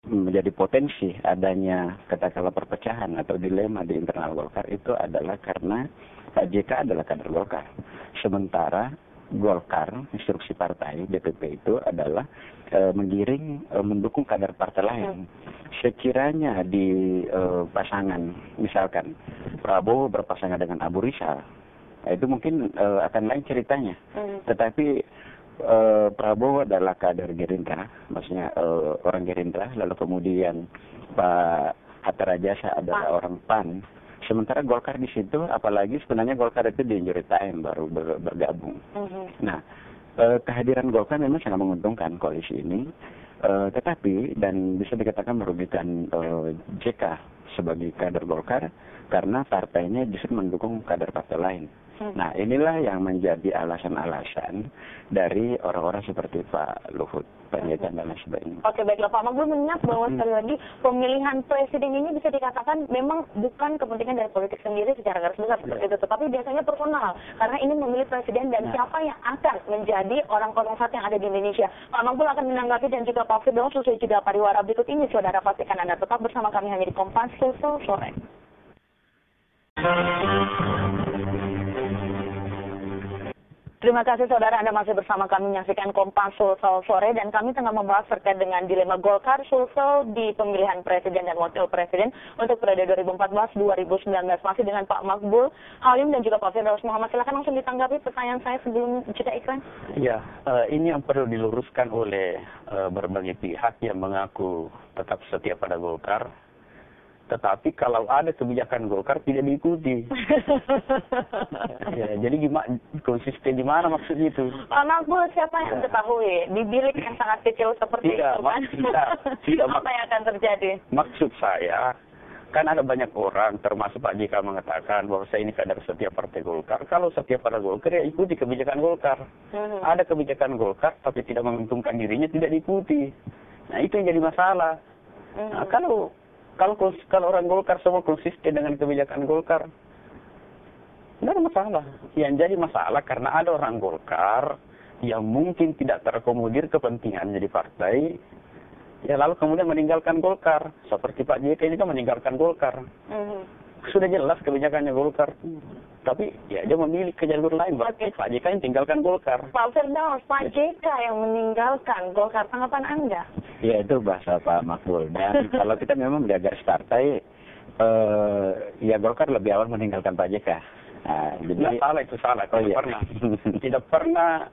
menjadi potensi adanya katakanlah perpecahan atau dilema di internal Golkar itu adalah karena Pak JK adalah kader Golkar. Sementara Golkar, instruksi partai DPP itu adalah mendukung kader partai lain. Sekiranya di pasangan, misalkan Prabowo berpasangan dengan Abu Rizal, itu mungkin akan lain ceritanya. Tetapi Prabowo adalah kader Gerindra, maksudnya orang Gerindra, lalu kemudian Pak Hatta Rajasa adalah orang PAN. Sementara Golkar di situ, apalagi sebenarnya Golkar itu di injury time baru bergabung. Nah, kehadiran Golkar memang sangat menguntungkan koalisi ini, tetapi dan bisa dikatakan merugikan JK sebagai kader Golkar karena partainya justru mendukung kader partai lain. Nah, inilah yang menjadi alasan-alasan dari orang-orang seperti Pak Luhut, Pak Panjaitan dan lain sebagainya. Oke, baiklah Pak Makbul mengingat bahwa sekali lagi pemilihan presiden ini bisa dikatakan memang bukan kepentingan dari politik sendiri secara garis besar seperti itu, tetapi biasanya personal karena ini memilih presiden dan siapa yang akan menjadi orang korumsat yang ada di Indonesia. Pak Makbul akan menanggapi dan juga Pak Firdaus sesuai jeda pariwara berikut ini. Saudara pastikan Anda tetap bersama kami hanya di Kompas sore. Terima kasih saudara, Anda masih bersama kami menyaksikan Kompas sore dan kami tengah membahas terkait dengan dilema Golkar Sulsel di pemilihan presiden dan wakil presiden untuk periode 2014-2019 masih dengan Pak Makbul Halim dan juga Pak Firdaus Muhammad. Silakan langsung ditanggapi pertanyaan saya sebelum jeda iklan. Ya, ini yang perlu diluruskan oleh berbagai pihak yang mengaku tetap setia pada Golkar. Tetapi kalau ada kebijakan Golkar tidak diikuti. Ya, jadi gimana konsisten di mana maksudnya itu? Pak Makbul, siapa yang ketahui di bilik yang sangat kecil seperti itu kan? Tidak, apa yang akan terjadi? Maksud saya, kan ada banyak orang termasuk Pak JK mengatakan bahwa saya ini kader setia partai Golkar. Kalau setia pada Golkar ya ikuti kebijakan Golkar. Ada kebijakan Golkar tapi tidak menguntungkan dirinya tidak diikuti. Nah itu yang jadi masalah. Nah, kalau orang Golkar semua konsisten dengan kebijakan Golkar, tidak ada masalah. Yang jadi masalah karena ada orang Golkar yang mungkin tidak terakomodir kepentingannya di partai, ya lalu kemudian meninggalkan Golkar. Seperti Pak JK ini kan meninggalkan Golkar. Sudah jelas kebijakannya Golkar. Tapi ya dia memilih ke jalur lain. Berarti Pak JK yang tinggalkan Golkar. Pak Firdaus, Pak JK yang meninggalkan Golkar. Tanggapan Anda? Ya itu bahasa Pak Makbul. Dan kalau kita memang melihat garis partai, ya Golkar lebih awal meninggalkan Pak JK. Nah, jadi salah itu salah. Pernah. Tidak pernah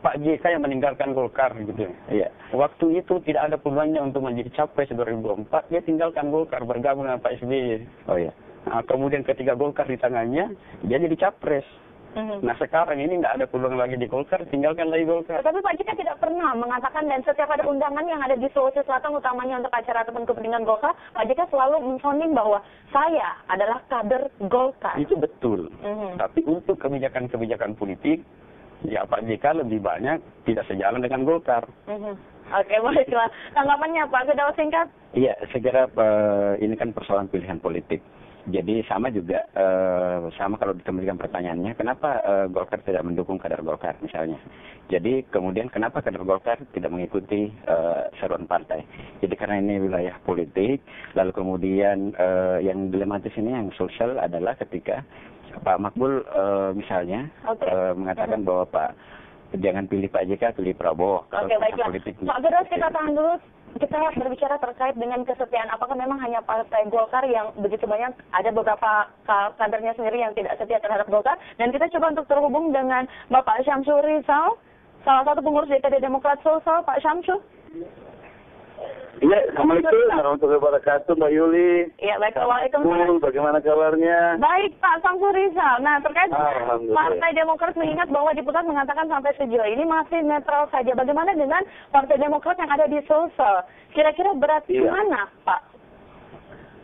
Pak JK yang meninggalkan Golkar gitu. Iya. Waktu itu tidak ada peluangnya untuk menjadi capres 2004, dia tinggalkan Golkar bergabung dengan Pak SBY. Oh iya. Nah, kemudian ketika Golkar di tangannya, dia jadi capres. Nah sekarang ini nggak ada peluang lagi di Golkar, tinggalkan lagi Golkar. Tapi Pak JK tidak pernah mengatakan dan setiap ada undangan yang ada di Sulawesi Selatan utamanya untuk acara ataupun kepentingan Golkar, Pak JK selalu mensounding bahwa saya adalah kader Golkar. Itu betul. Tapi untuk kebijakan-kebijakan politik, ya Pak JK lebih banyak tidak sejalan dengan Golkar. Oke, baiklah. Tanggapannya Pak, sudah singkat? Iya, saya kira ini kan persoalan pilihan politik. Jadi sama juga, sama kalau dikembalikan pertanyaannya, kenapa Golkar tidak mendukung kader Golkar misalnya. Jadi kemudian kenapa kader Golkar tidak mengikuti seruan partai. Jadi karena ini wilayah politik, lalu kemudian yang dilematis ini yang sosial adalah ketika Pak Makbul misalnya mengatakan bahwa jangan pilih Pak JK, pilih Prabowo. Oke, baiklah. Pak Firdaus, kita tahan dulu. Kita berbicara terkait dengan kesetiaan. Apakah memang hanya Partai Golkar yang begitu banyak, ada beberapa kadernya sendiri yang tidak setia terhadap Golkar? Dan kita coba untuk terhubung dengan Bapak Syamsul Rizal, salah satu pengurus DPD Demokrat Sulsel. Pak Syamsul. Iya, Assalamualaikum warahmatullahi wabarakatuh, Mbak Yuli. Iya, baik. Waalaikumsalam. Bagaimana kabarnya? Baik, Pak Syamsul Rizal. Nah, terkait Partai Demokrat mengingat bahwa di pusat mengatakan sampai sejauh ini masih netral saja. Bagaimana dengan Partai Demokrat yang ada di Sulsel? Kira-kira berat mana, Pak?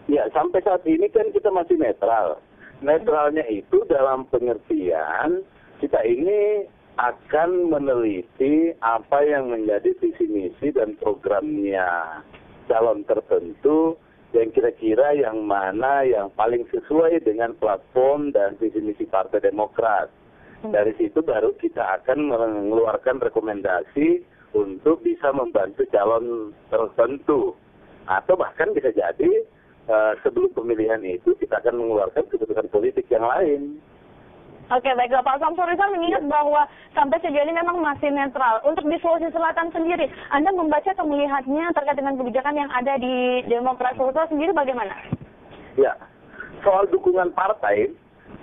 Ya, sampai saat ini kan kita masih netral. Netralnya itu dalam pengertian kita ini akan meneliti apa yang menjadi visi misi dan programnya calon tertentu dan kira-kira yang mana yang paling sesuai dengan platform dan visi misi Partai Demokrat. Dari situ baru kita akan mengeluarkan rekomendasi untuk bisa membantu calon tertentu. atau bahkan bisa jadi sebelum pemilihan itu kita akan mengeluarkan keputusan politik yang lain. Oke, baiklah Pak Samsul Rizal mengingat bahwa sampai sejauh ini memang masih netral. Untuk di Sulawesi Selatan sendiri, Anda membaca atau melihatnya terkait dengan kebijakan yang ada di Demokrat Sulsel sendiri bagaimana? Ya, soal dukungan partai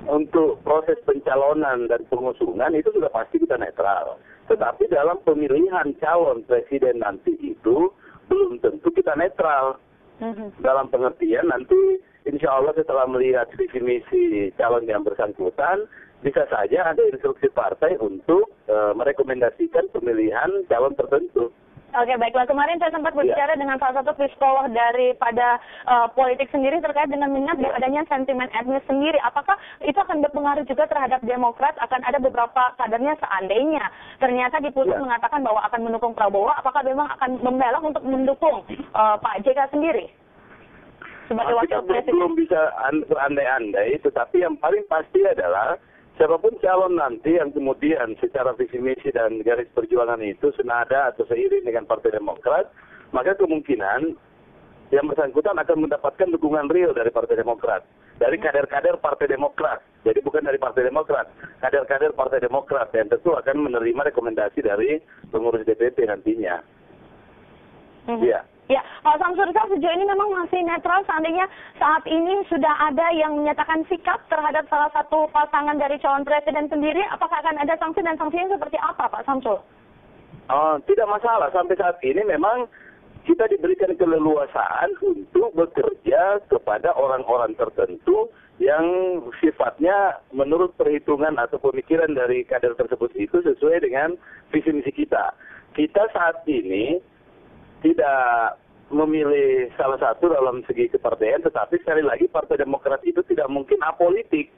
untuk proses pencalonan dan pengusungan itu sudah pasti kita netral. Tetapi dalam pemilihan calon presiden nanti itu belum tentu kita netral. Dalam pengertian nanti insya Allah setelah melihat visi misi calon yang bersangkutan, bisa saja ada instruksi partai untuk merekomendasikan pemilihan calon tertentu. Oke, baiklah. Kemarin saya sempat berbicara dengan salah satu psikolog daripada politik sendiri terkait dengan minat dan adanya sentimen etnis sendiri. Apakah itu akan berpengaruh juga terhadap Demokrat? Akan ada beberapa kadernya seandainya ternyata diputus mengatakan bahwa akan mendukung Prabowo, apakah memang akan membelok untuk mendukung Pak JK sendiri sebagai wakil presiden? Kita belum bisa berandai-andai, tetapi yang paling pasti adalah siapapun calon nanti yang kemudian secara visi misi dan garis perjuangan itu senada atau seiring dengan Partai Demokrat, maka kemungkinan yang bersangkutan akan mendapatkan dukungan real dari Partai Demokrat, dari kader-kader Partai Demokrat. Jadi bukan dari Partai Demokrat, kader-kader Partai Demokrat yang tentu akan menerima rekomendasi dari pengurus DPP nantinya. Iya. Ya, Pak Samsul Rizal sejauh ini memang masih netral. Seandainya saat ini sudah ada yang menyatakan sikap terhadap salah satu pasangan dari calon presiden sendiri, apakah akan ada sanksi dan sanksinya seperti apa, Pak Samsul? Tidak masalah. Sampai saat ini memang kita diberikan keleluasaan untuk bekerja kepada orang-orang tertentu yang sifatnya menurut perhitungan atau pemikiran dari kader tersebut itu sesuai dengan visi misi kita. Kita saat ini tidak memilih salah satu dalam segi kepartaian, tetapi sekali lagi Partai Demokrat itu tidak mungkin apolitik,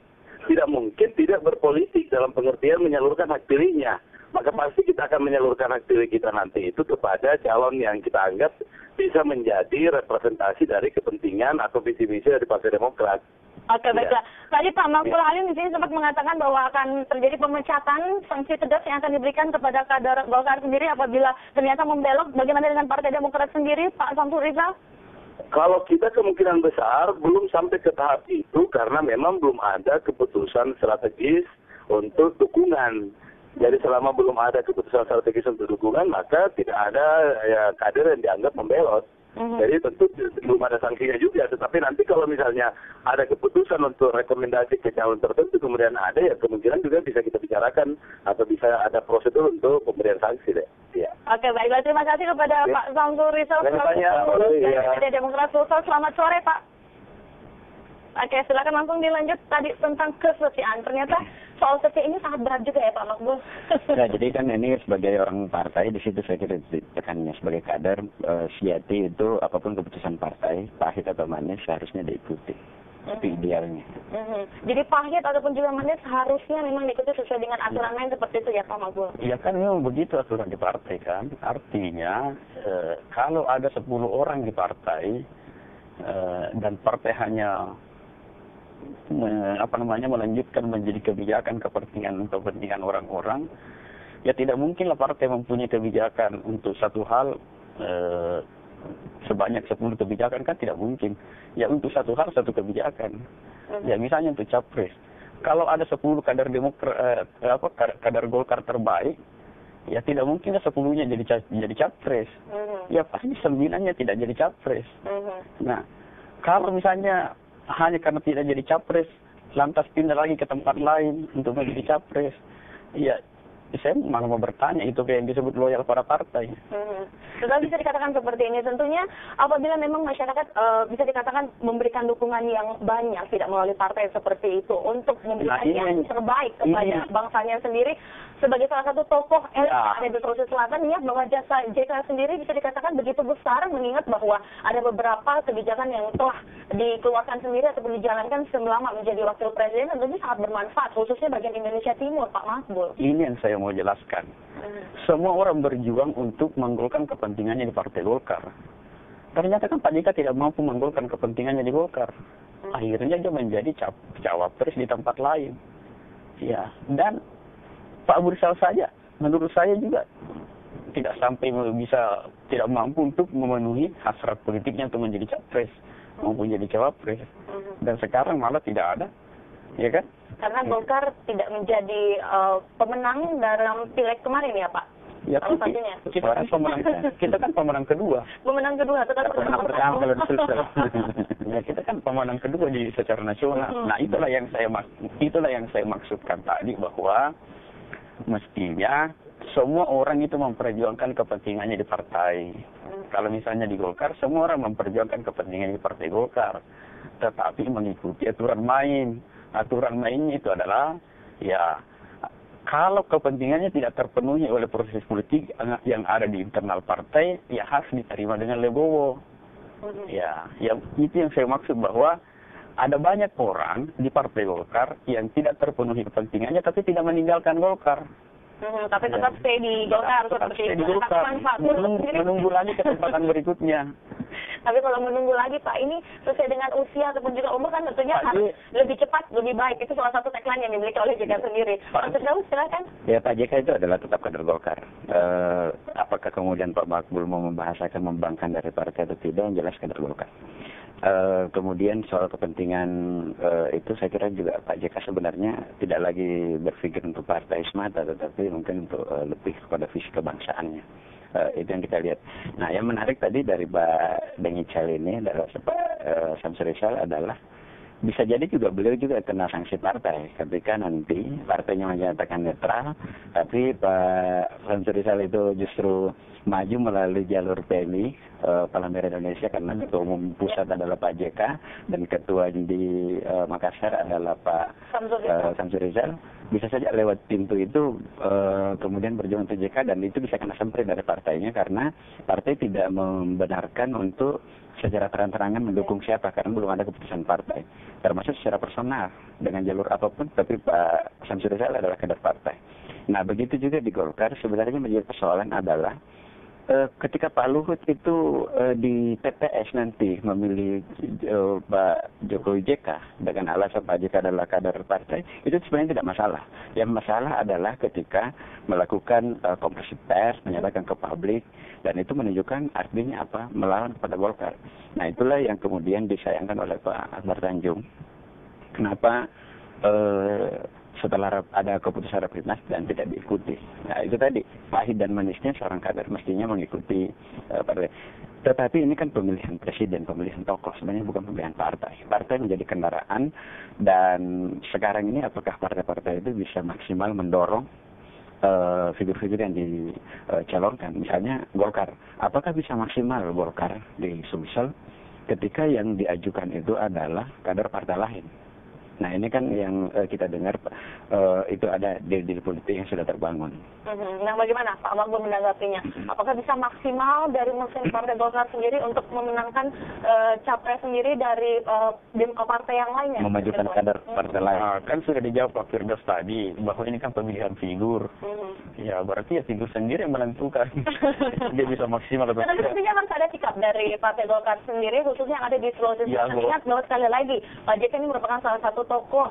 tidak mungkin tidak berpolitik dalam pengertian menyalurkan hak pilihnya. Maka pasti kita akan menyalurkan hak pilih kita nanti itu kepada calon yang kita anggap bisa menjadi representasi dari kepentingan atau visi misi dari Partai Demokrat. Oke, baiklah. Tadi Pak Mahfud Halim di sini sempat mengatakan bahwa akan terjadi pemecatan, sanksi tegas yang akan diberikan kepada kader Golkar sendiri apabila ternyata membelok. Bagaimana dengan Partai Demokrat sendiri, Pak Samsul Rizal? Kalau kita kemungkinan besar belum sampai ke tahap itu karena memang belum ada keputusan strategis untuk dukungan. Jadi selama belum ada keputusan strategis untuk dukungan, maka tidak ada kader yang dianggap membelot. Jadi tentu belum ada sanksinya juga, tetapi nanti kalau misalnya ada keputusan untuk rekomendasi ke calon tertentu kemudian ada, ya kemungkinan juga bisa kita bicarakan atau bisa ada prosedur untuk pemberian sanksi deh. Ya. Oke, baiklah, terima kasih kepada Pak Samsul Rizal dari Demokrat Sulsel. Selamat sore, Pak. Oke, silakan langsung dilanjut tadi tentang kesetiaan. Ternyata soal setia ini sangat berat juga ya Pak Makbul. Ya, jadi kan ini sebagai orang partai di situ saya kira ditekannya sebagai kader sejati itu apapun keputusan partai, pahit atau manis seharusnya diikuti. Itu idealnya. Jadi pahit ataupun juga manis harusnya memang diikuti sesuai dengan aturan main seperti itu ya Pak Makbul. Iya kan memang begitu aturan di partai kan. Artinya kalau ada 10 orang di partai dan partai hanya melanjutkan menjadi kebijakan kepentingan orang-orang, ya tidak mungkinlah partai mempunyai kebijakan untuk satu hal sebanyak 10 kebijakan, kan tidak mungkin. Ya untuk satu hal satu kebijakan. Ya misalnya untuk capres, kalau ada 10 kader kader Golkar terbaik, ya tidak mungkin 10-nya jadi capres. Ya pasti 9-nya tidak jadi capres. Nah, kalau misalnya hanya karena tidak jadi capres, lantas pindah lagi ke tempat lain untuk menjadi capres, ya saya malah mau bertanya, itu yang disebut loyal pada partai. Tetapi bisa dikatakan seperti ini, tentunya apabila memang masyarakat bisa dikatakan memberikan dukungan yang banyak, tidak melalui partai seperti itu, untuk memberikan yang terbaik kepada bangsanya sendiri, sebagai salah satu tokoh elit ada di Sulawesi Selatan, lihat bahwa jasa JK sendiri bisa dikatakan begitu besar, mengingat bahwa ada beberapa kebijakan yang telah dikeluarkan sendiri ataupun dijalankan selama menjadi wakil presiden, tentunya sangat bermanfaat, khususnya bagian Indonesia Timur, Pak Mahbul. Ini yang saya mau jelaskan. Semua orang berjuang untuk menggolkan kepentingannya di Partai Golkar. Ternyata kan Pak JK tidak mampu menggolkan kepentingannya di Golkar. Akhirnya dia menjadi cawapres di tempat lain. Ya, dan Pak Abu Rizal saja, menurut saya juga tidak sampai bisa tidak mampu untuk memenuhi hasrat politiknya untuk menjadi capres maupun jadi cawapres. Dan sekarang malah tidak ada, ya kan? Karena Golkar tidak menjadi pemenang dalam pileg kemarin ya Pak? Ya, kita kan pemenang kedua. Pemenang kedua, tetapi pemenang pertama kalau disulsel. Ya, kita kan pemenang kedua di secara nasional. Nah, itulah yang saya maksudkan tadi, bahwa mestinya semua orang itu memperjuangkan kepentingannya di partai. Kalau misalnya di Golkar, semua orang memperjuangkan kepentingannya di partai Golkar, tetapi mengikuti aturan main. Aturan mainnya itu adalah, ya, kalau kepentingannya tidak terpenuhi oleh proses politik yang ada di internal partai, ya harus diterima dengan legowo. Ya, itu yang saya maksud, bahwa ada banyak orang di Partai Golkar yang tidak terpenuhi kepentingannya, tapi tidak meninggalkan Golkar. Tapi tetap stay di Golkar, seperti itu. Menunggu lagi kesempatan berikutnya. Tapi kalau menunggu lagi Pak, ini sesuai dengan usia ataupun juga umur kan tentunya harus lebih cepat, lebih baik. Itu salah satu tagline yang dimiliki oleh JK sendiri. Pak Firdaus, silakan. Ya, Pak JK itu adalah tetap kader Golkar. Apakah kemudian Pak Makbul mau membahasakan membangkang dari partai atau tidak, yang jelas kader Golkar. Kemudian soal kepentingan itu saya kira juga Pak JK sebenarnya tidak lagi berpikir untuk partai semata, tetapi mungkin untuk lebih kepada visi kebangsaannya. Itu yang kita lihat. Nah, yang menarik tadi dari Pak Dengical ini adalah Samsuri Rizal adalah bisa jadi juga beliau juga kena sanksi partai ketika nanti partainya menyatakan netral, tapi Pak Samsuri Rizal itu justru maju melalui jalur PMI, Palang Merah Indonesia, karena ketua umum pusat adalah Pak JK dan ketua di Makassar adalah Pak Samsuri Rizal. Bisa saja lewat pintu itu kemudian berjuang untuk JK, dan itu bisa kena semprit dari partainya karena partai tidak membenarkan untuk secara terang-terangan mendukung siapa, karena belum ada keputusan partai, termasuk secara personal dengan jalur apapun, tapi Pak Samsuri Rizal adalah kader partai. Nah, begitu juga di Golkar. Sebenarnya menjadi persoalan adalah ketika Pak Luhut itu di TPS nanti memilih Pak Jokowi JK dengan alasan Pak JK adalah kader partai, itu sebenarnya tidak masalah. Yang masalah adalah ketika melakukan konferensi pers, menyatakan ke publik, dan itu menunjukkan artinya apa, melawan kepada Golkar. Nah, itulah yang kemudian disayangkan oleh Pak Akbar Tanjung. Kenapa setelah ada keputusan Rapimnas dan tidak diikuti. Nah, itu tadi, pahit dan manisnya seorang kader mestinya mengikuti partai. Tetapi ini kan pemilihan presiden, pemilihan tokoh, sebenarnya bukan pemilihan partai. Partai menjadi kendaraan, dan sekarang ini apakah partai-partai itu bisa maksimal mendorong figur-figur yang dicalonkan. Misalnya Golkar, apakah bisa maksimal Golkar di Sumsel ketika yang diajukan itu adalah kader partai lain? Nah, ini kan yang kita dengar itu ada deal politik yang sudah terbangun. Nah, bagaimana Pak Makbul menanggapinya? Apakah bisa maksimal dari mesin Partai Golkar sendiri untuk memenangkan capres sendiri dari partai yang lainnya? Memajukan kader partai lain. Kan sudah dijawab Pak Firdaus tadi, bahwa ini kan pemilihan figur. Ya, berarti ya figur sendiri yang menentukan. Dia bisa maksimal atau tidak. Tentunya harus ada sikap dari Partai Golkar sendiri, khususnya yang ada di Sulawesi Selatan. Ingat bahwa sekali lagi, Pak JK ini merupakan salah satu tokoh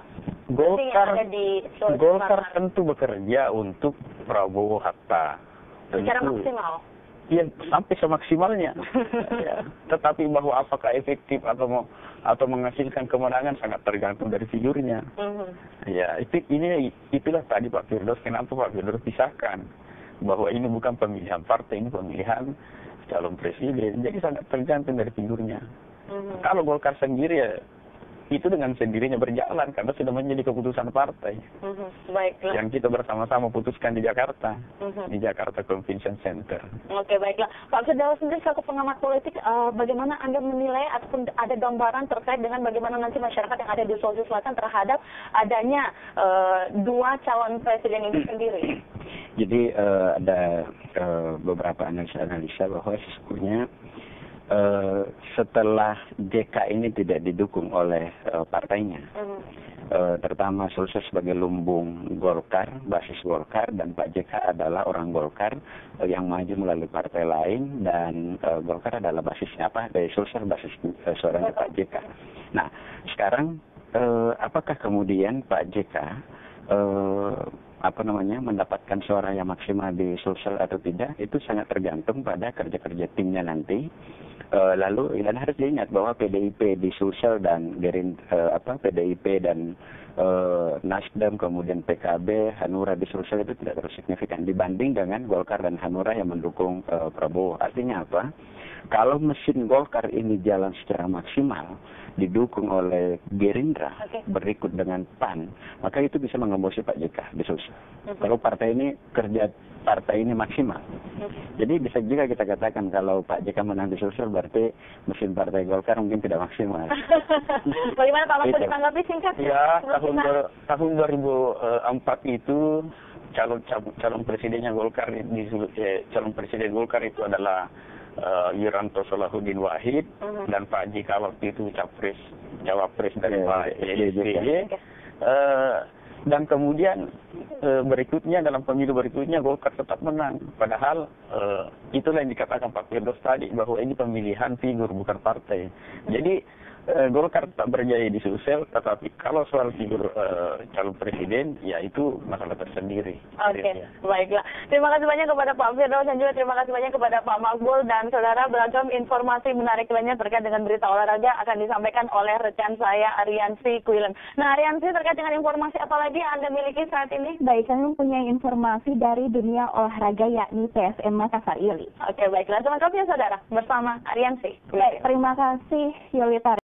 Golkar tentu bekerja untuk Prabowo Hatta. Secara maksimal. Iya, sampai semaksimalnya. Ya. Tetapi bahwa apakah efektif atau menghasilkan kemenangan sangat tergantung dari figurnya. Ya, itulah tadi Pak Firdaus, kenapa Pak Firdaus pisahkan bahwa ini bukan pemilihan partai, ini pemilihan calon presiden. Jadi sangat tergantung dari figurnya. Kalau Golkar sendiri ya itu dengan sendirinya berjalan karena sudah menjadi keputusan partai. Baiklah. Yang kita bersama-sama putuskan di Jakarta, di Jakarta Convention Center. Oke, baiklah. Pak Firdaus sendiri selaku pengamat politik, bagaimana Anda menilai ataupun ada gambaran terkait dengan bagaimana nanti masyarakat yang ada di Sulawesi Selatan terhadap adanya dua calon presiden ini sendiri? Jadi ada beberapa analisa bahwa sesungguhnya setelah JK ini tidak didukung oleh partainya, terutama Sulsel sebagai lumbung Golkar, basis Golkar, dan Pak JK adalah orang Golkar yang maju melalui partai lain, dan Golkar adalah basisnya dari Sulsel, basis suaranya Pak JK. Nah, sekarang apakah kemudian Pak JK mendapatkan suara yang maksimal di Sulsel atau tidak itu sangat tergantung pada kerja-kerja timnya nanti. Lalu dan harus diingat bahwa PDIP di Sulsel dan PDIP dan Nasdem kemudian PKB Hanura di Sulsel itu tidak terlalu signifikan dibanding dengan Golkar dan Hanura yang mendukung Prabowo. Artinya apa? Kalau mesin Golkar ini jalan secara maksimal didukung oleh Gerindra berikut dengan PAN, maka itu bisa mengembosi Pak JK di Sulsel. Kalau partai ini maksimal. Jadi bisa juga kita katakan kalau Pak JK menang di Sulsel berarti mesin partai Golkar mungkin tidak maksimal. Bagaimana Pak Mahfud ditanggapi singkat? Ya, tahun 2004 itu calon presidennya Golkar calon presiden Golkar itu adalah Wiranto Salahuddin Wahid dan Pak JK waktu itu cawapres dari Pak SBY. Dan kemudian berikutnya dalam pemilu berikutnya Golkar tetap menang. Padahal itulah yang dikatakan Pak Firdaus tadi bahwa ini pemilihan figur bukan partai. Jadi Golkar tetap berjaya di Sulsel, tetapi kalau soal figur calon presiden, ya itu masalah tersendiri. Oke, baiklah. Terima kasih banyak kepada Pak Firdaus dan juga terima kasih banyak kepada Pak Makbul dan saudara. Beragam informasi menarik lainnya terkait dengan berita olahraga akan disampaikan oleh rekan saya Ariansi Kuilen. Nah, Ariansi, terkait dengan informasi apa lagi yang Anda miliki saat ini? Baik, kami mempunyai informasi dari dunia olahraga yakni PSM Makassar, Yuli. Oke, baiklah. Selengkapnya saudara bersama Ariansi. Baik, terima kasih Yulita.